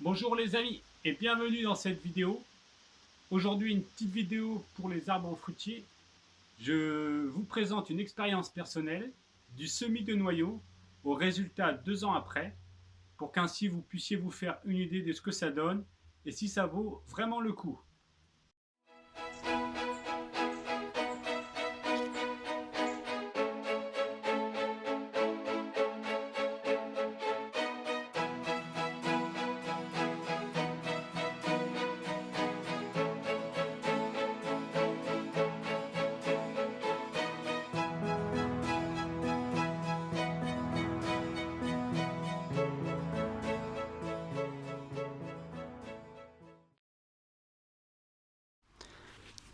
Bonjour les amis et bienvenue dans cette vidéo. Aujourd'hui une petite vidéo pour les arbres fruitiers. Je vous présente une expérience personnelle du semis de noyaux au résultat 2 ans après pour qu'ainsi vous puissiez vous faire une idée de ce que ça donne et si ça vaut vraiment le coup.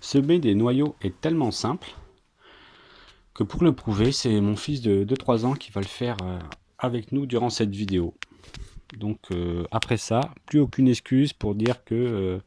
Semer des noyaux est tellement simple que pour le prouver, c'est mon fils de 3 ans qui va le faire avec nous durant cette vidéo. Donc après ça, plus aucune excuse pour dire que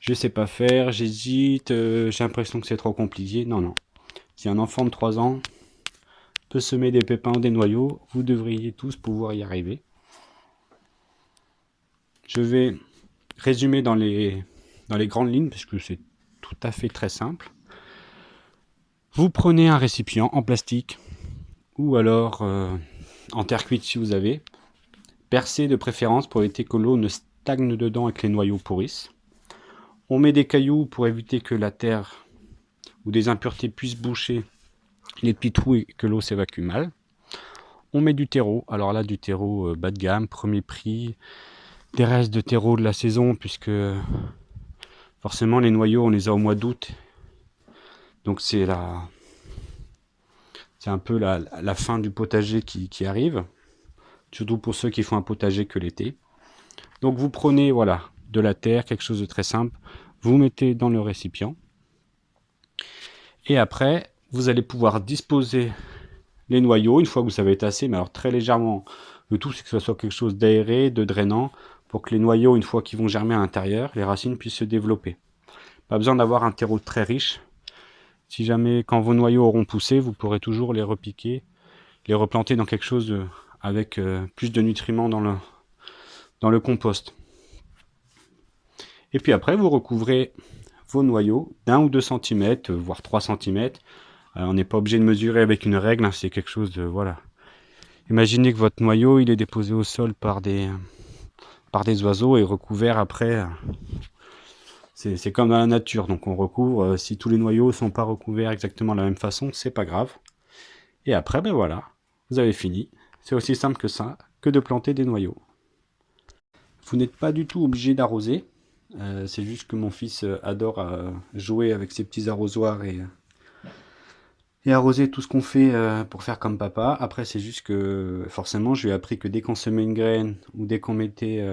je sais pas faire, j'hésite, j'ai l'impression que c'est trop compliqué. Non, non. Si un enfant de 3 ans peut semer des pépins ou des noyaux, vous devriez tous pouvoir y arriver. Je vais résumer dans les grandes lignes parce que c'est tout à fait très simple. Vous prenez un récipient en plastique ou alors en terre cuite si vous avez, percé de préférence pour éviter que l'eau ne stagne dedans et que les noyaux pourrissent. On met des cailloux pour éviter que la terre ou des impuretés puissent boucher les petits trous et que l'eau s'évacue mal. On met du terreau, alors là du terreau bas de gamme, premier prix, des restes de terreau de la saison puisque forcément les noyaux on les a au mois d'août, donc c'est un peu la fin du potager qui arrive, surtout pour ceux qui font un potager que l'été. Donc vous prenez voilà de la terre, quelque chose de très simple, vous mettez dans le récipient et après vous allez pouvoir disposer les noyaux une fois que vous savez tasser, mais alors très légèrement. Le tout c'est que ce soit quelque chose d'aéré, de drainant, pour que les noyaux, une fois qu'ils vont germer à l'intérieur, les racines puissent se développer. Pas besoin d'avoir un terreau très riche. Si jamais, quand vos noyaux auront poussé, vous pourrez toujours les repiquer, les replanter dans quelque chose avec plus de nutriments dans le compost. Et puis après, vous recouvrez vos noyaux d'1 ou 2 cm, voire 3 cm. On n'est pas obligé de mesurer avec une règle, hein, c'est quelque chose de... Voilà. Imaginez que votre noyau, il est déposé au sol par des oiseaux et recouvert après. C'est comme dans la nature, donc on recouvre. Si tous les noyaux ne sont pas recouverts exactement de la même façon, c'est pas grave. Et après, ben voilà, vous avez fini. C'est aussi simple que ça, que de planter des noyaux. Vous n'êtes pas du tout obligé d'arroser. C'est juste que mon fils adore jouer avec ses petits arrosoirs et arroser tout ce qu'on fait pour faire comme papa. Après, c'est juste que forcément, je lui ai appris que dès qu'on semait une graine ou dès qu'on mettait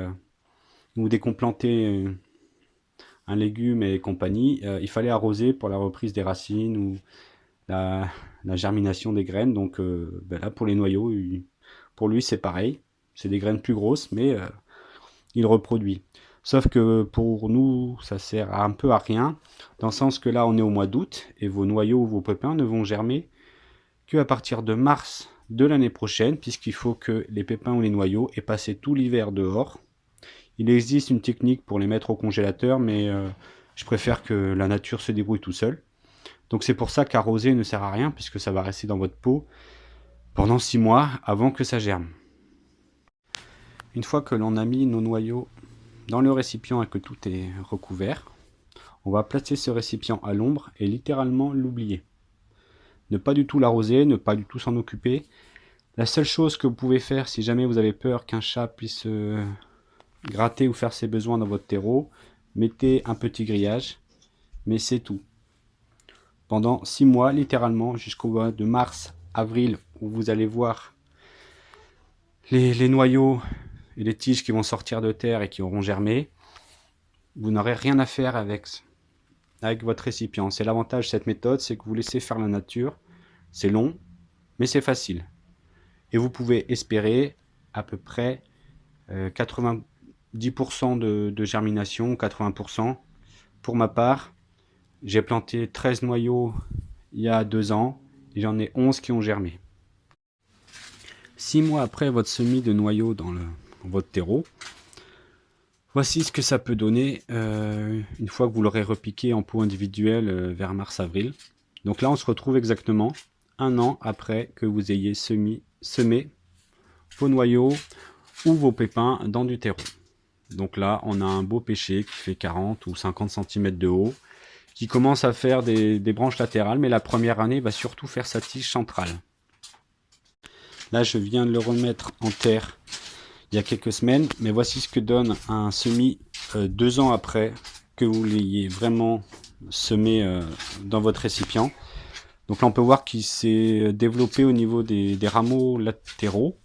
ou dès qu'on plantait un légume et compagnie, il fallait arroser pour la reprise des racines ou la germination des graines. Donc ben là, pour les noyaux, pour lui, c'est pareil. C'est des graines plus grosses, mais il reproduit. Sauf que pour nous, ça sert un peu à rien, dans le sens que là, on est au mois d'août et vos noyaux ou vos pépins ne vont germer qu'à partir de mars de l'année prochaine, puisqu'il faut que les pépins ou les noyaux aient passé tout l'hiver dehors. Il existe une technique pour les mettre au congélateur, mais je préfère que la nature se débrouille tout seul. Donc c'est pour ça qu'arroser ne sert à rien, puisque ça va rester dans votre pot pendant 6 mois avant que ça germe. Une fois que l'on a mis nos noyaux dans le récipient et que tout est recouvert, on va placer ce récipient à l'ombre et littéralement l'oublier. Ne pas du tout l'arroser, ne pas du tout s'en occuper. La seule chose que vous pouvez faire si jamais vous avez peur qu'un chat puisse gratter ou faire ses besoins dans votre terreau, mettez un petit grillage, mais c'est tout. Pendant 6 mois, littéralement, jusqu'au mois de mars, avril, où vous allez voir les noyaux et les tiges qui vont sortir de terre et qui auront germé, vous n'aurez rien à faire avec votre récipient. C'est l'avantage de cette méthode, c'est que vous laissez faire la nature. C'est long, mais c'est facile. Et vous pouvez espérer à peu près 90% de germination, 80%. Pour ma part, j'ai planté 13 noyaux il y a 2 ans et j'en ai 11 qui ont germé. 6 mois après votre semis de noyaux dans votre terreau, Voici ce que ça peut donner une fois que vous l'aurez repiqué en pot individuel vers mars-avril. Donc là, on se retrouve exactement 1 an après que vous ayez semé vos noyaux ou vos pépins dans du terreau. Donc là, on a un beau pêcher qui fait 40 ou 50 cm de haut, qui commence à faire des branches latérales, mais la première année va surtout faire sa tige centrale. Là, je viens de le remettre en terre il y a quelques semaines, mais voici ce que donne un semis 2 ans après que vous l'ayez vraiment semé dans votre récipient. Donc là, on peut voir qu'il s'est développé au niveau des rameaux latéraux,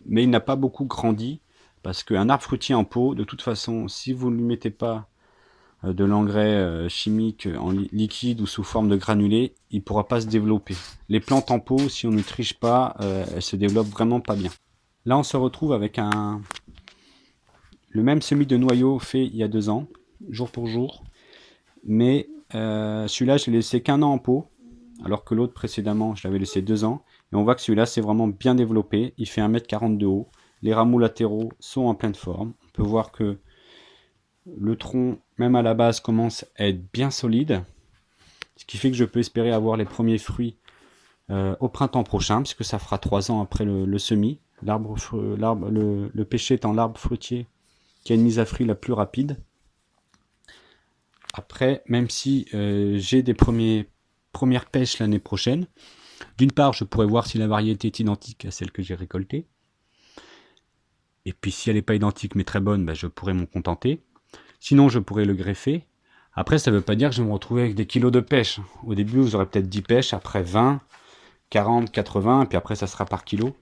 mais il n'a pas beaucoup grandi, parce qu'un arbre fruitier en pot, de toute façon, si vous ne lui mettez pas de l'engrais chimique en liquide ou sous forme de granulés, il ne pourra pas se développer. Les plantes en pot, si on ne triche pas, elles se développent vraiment pas bien. Là, on se retrouve avec le même semis de noyaux fait il y a 2 ans, jour pour jour. Mais celui-là, je l'ai laissé qu'1 an en pot, alors que l'autre précédemment, je l'avais laissé 2 ans. Et on voit que celui-là, c'est vraiment bien développé. Il fait 1,40 m de haut. Les rameaux latéraux sont en pleine forme. On peut voir que le tronc, même à la base, commence à être bien solide. Ce qui fait que je peux espérer avoir les premiers fruits au printemps prochain, puisque ça fera 3 ans après le semis. Le pêcher étant l'arbre fruitier qui a une mise à fruit la plus rapide. Après, même si j'ai des premières pêches l'année prochaine, d'une part, je pourrais voir si la variété est identique à celle que j'ai récoltée. Et puis, si elle n'est pas identique mais très bonne, je pourrais m'en contenter. Sinon, je pourrais le greffer. Après, ça ne veut pas dire que je vais me retrouver avec des kilos de pêche. Au début, vous aurez peut-être 10 pêches, après 20, 40, 80, et puis après, ça sera par kilo.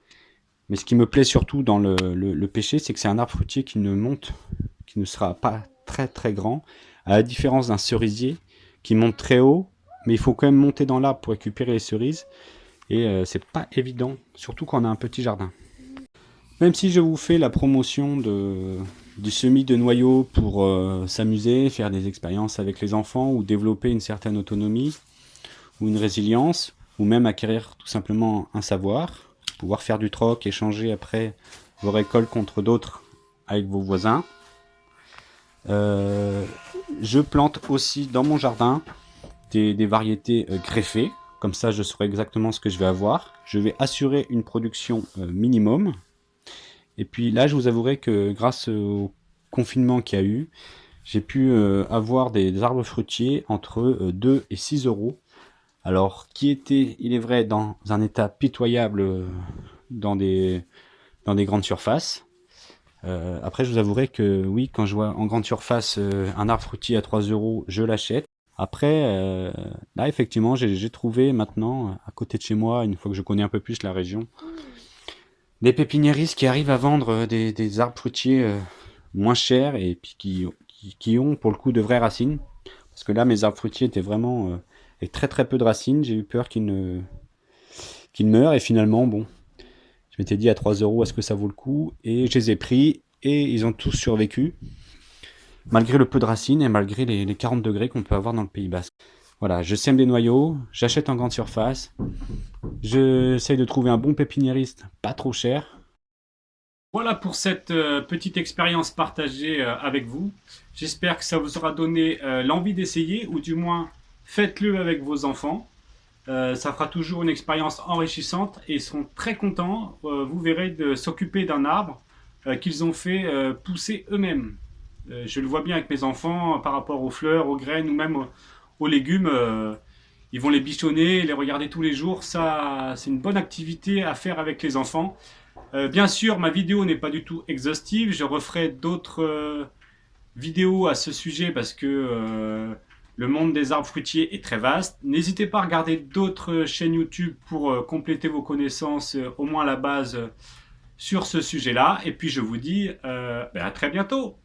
Mais ce qui me plaît surtout dans le pêcher, c'est que c'est un arbre fruitier qui ne sera pas très très grand, à la différence d'un cerisier qui monte très haut, mais il faut quand même monter dans l'arbre pour récupérer les cerises, et c'est pas évident, surtout quand on a un petit jardin. Même si je vous fais la promotion du semis de noyaux pour s'amuser, faire des expériences avec les enfants, ou développer une certaine autonomie, ou une résilience, ou même acquérir tout simplement un savoir, pouvoir faire du troc, échanger après vos récoltes contre d'autres avec vos voisins. Je plante aussi dans mon jardin des variétés greffées, comme ça je saurai exactement ce que je vais avoir. Je vais assurer une production minimum. Et puis là, je vous avouerai que grâce au confinement qu'il y a eu, j'ai pu avoir des arbres fruitiers entre 2 et 6 euros. Alors, qui était, il est vrai, dans un état pitoyable dans des grandes surfaces. Après, je vous avouerai que oui, quand je vois en grande surface un arbre fruitier à 3 euros, je l'achète. Après, là, effectivement, j'ai trouvé maintenant, à côté de chez moi, une fois que je connais un peu plus la région, des pépiniéristes qui arrivent à vendre des arbres fruitiers moins chers et puis qui ont pour le coup de vraies racines. Parce que là, mes arbres fruitiers étaient vraiment avec très très peu de racines. J'ai eu peur qu'ils meurent, et finalement, bon, je m'étais dit à 3 euros, est-ce que ça vaut le coup? Et je les ai pris et ils ont tous survécu, malgré le peu de racines et malgré les 40 degrés qu'on peut avoir dans le Pays Basque. Voilà, je sème des noyaux, j'achète en grande surface, j'essaye de trouver un bon pépiniériste pas trop cher. Voilà pour cette petite expérience partagée avec vous. J'espère que ça vous aura donné l'envie d'essayer, ou du moins faites-le avec vos enfants. Ça fera toujours une expérience enrichissante et ils seront très contents, vous verrez, de s'occuper d'un arbre qu'ils ont fait pousser eux-mêmes. Je le vois bien avec mes enfants par rapport aux fleurs, aux graines ou même aux légumes. Ils vont les bichonner, les regarder tous les jours. Ça, c'est une bonne activité à faire avec les enfants. Bien sûr, ma vidéo n'est pas du tout exhaustive. Je referai d'autres vidéos à ce sujet parce que le monde des arbres fruitiers est très vaste. N'hésitez pas à regarder d'autres chaînes YouTube pour compléter vos connaissances, au moins à la base, sur ce sujet-là. Et puis je vous dis à très bientôt.